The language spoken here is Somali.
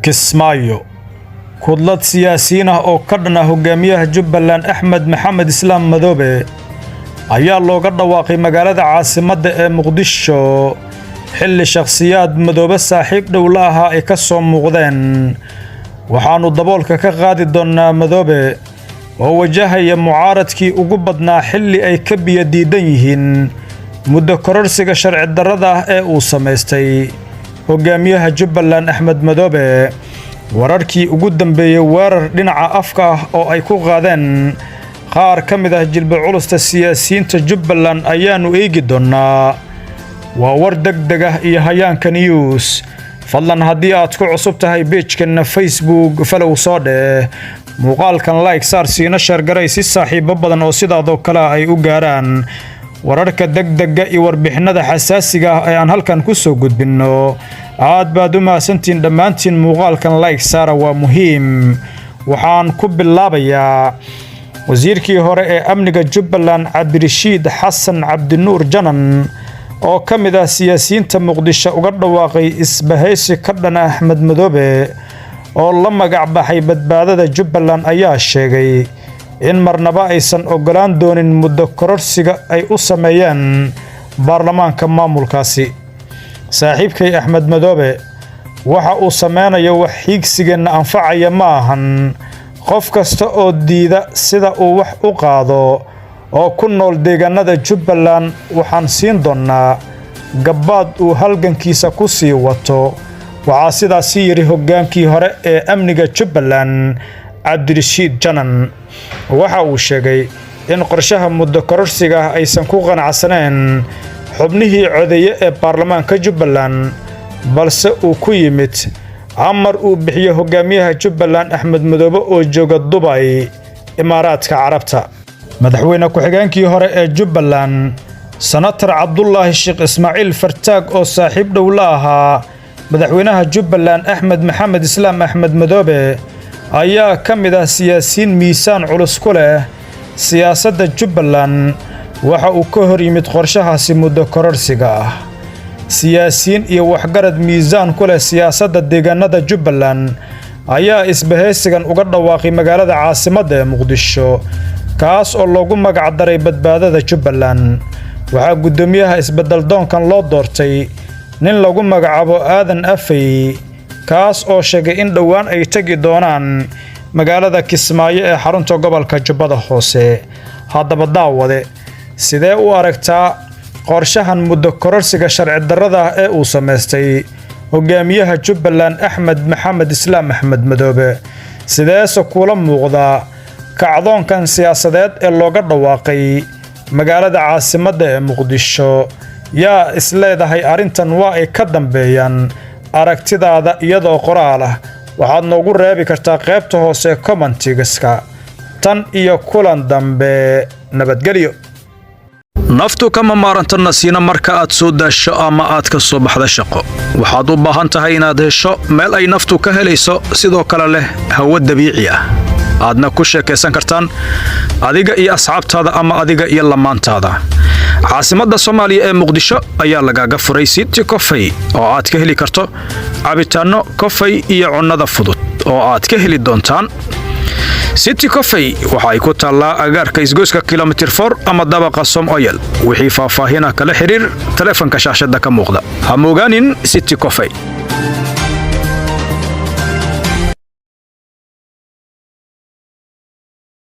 Kismaayo kudlad siyaasiyiin ah oo ka dhan ah hogaamiyaha Jubbaland Axmed Maxamed Islaam Madoobe ayaa looga dhawaaqay magaalada caasimadda ee Muqdisho xilli shakhsiyaad Madoobe saaxiib dhow la ahaa ay ka soo muuqdeen waxaanu daboolka ka qaadi doonaa Madoobe oo wajahaya mucaaradkii ugu badnaa xilli ay ka biyo diidan yihiin muddo kororsiga sharci darrada ah ee uu sameystay hogaamiyaha Jubbaland Axmed Madoobe wararkii ugu dambeeyay weerar dhinaca afka ah oo ay ku qaadeen qaar ka mid ah jilba culusta siyaasiyiinta Jubbaland ayaanu eegi doonaa waa war degdeg ah iyo hayaanka news fadlan haddii aad ku cusub tahay page-kana Facebook follow soo dheh muuqaalkan like saar siina share garay si saaxiibo badan oo sidaadoo kale ay u gaaraan wararka degdega iyo warbixinada xasaasiga ah ee aan halkan ku soo gudbino aad baad u mahadsantiin dhammaantiin muuqaalkan like saara waa muhiim waxaan ku bilaabayaa wasiirkii hore ee amniga Jubbaland Cabdirashiid Xasan Cabdinuur Janan oo ka mid ah siyaasiyiinta Muqdisho uga dhawaaqay isbahaysi ka dhan ah Axmed Madoobe oo la magac baxay badbaadada Jubbaland ayaa sheegay in marnaba aysan ogolaan doonin muddo kororsiga ay u sameeyeen baarlamaanka maamulkaasi saaxiibkay Axmed Madoobe waxa uu sameynayo wax xiigsigeena anfacaya ma ahan qof kasta oo diida sida uu wax u qaado oo ku nool deegaanada Jubbaland waxaan siin doonaa gabbaad uu halgankiisa ku sii wato waxaa sidaas yiri hogaankii hore ee amniga Jubbaland Cabdirashiid Janan waxa uu sheegay in qorshaha muddo kororsiga aysan ku qanacsaneen xubnihii codeeye ee baarlamaanka Jubbaland balse uu ku yimid amar uu bixiyo hogaamiyaha Jubbaland Axmed Madoobe oo jooga Dubai Imaaraadka Carabta madaxweyne ku-xigeenkii hore ee Jubbaland Senator Cabdullaahi Sheekh Ismaaciil Fartaag oo saaxiib dhow la ahaa madaxweynaha Jubbaland Axmed Maxamed Islaam Axmed Madoobe ayaa ka mid ah siyaasiyiin miisaan culus ku leh siyaasadda Jubbaland waxa uu ka hor yimid qorshahaasi muddo kororsiga ah siyaasiyiin iyo waxgarad miisaan ku leh siyaasadda deegaanada Jubbaland ayaa isbahaysigan uga dhawaaqay magaalada caasimadda ee Muqdisho kaas oo loogu magac daray badbaadada Jubbaland waxaa gudoomiyaha isbedel doonkan loo doortay nin lagu magacaabo Aadan Afay kaas oo sheegay in dhawaan ay tagi doonaan magaalada Kismaayo ee xarunta gobolka Jubbada Hoose haddaba daawade sidee u aragtaa qorshahan muddo kororsiga sharci darrada ee uu sameystay hogaamiyaha Jubbaland Axmed Maxamed Islaam Axmed Madoobe sideese kula muuqda kacdoonkan siyaasadeed ee looga dhawaaqay magaalada caasimadda ee Muqdisho yaa isleedahay arintan waa ay ka dambeeyaan aragtidaada iyadoo qoraal ah waxaad noogu reebi kartaa qaybta hoose commentiga tan iyo kulan dambe nabadgelyo naftu kama maaranta nasiina marka aad soo daasho ama aad ka soo baxda shaqo waxaad u baahan tahay inaad hesho meel ay naftu ka helayso sidoo kale leh hawo dabiici ah aadna ku sheekaysan kartaan adiga iyo asxaabtaada ama adiga iyo lamaantaada caasimadda Soomaaliya ee Muqdisho ayaa lagaaga furay City Coffee oo aad ka heli karto cabitaano coffee iyo cunnada fudud oo aad ka heli doontaan City Coffee waxa ay ku taallaa agaarka isgoyska kilometer 4 ama dabaqa Som Oil wixii faahfaahin kala xiriir telefoonka shaashada ka muuqda ha mooganin City Coffee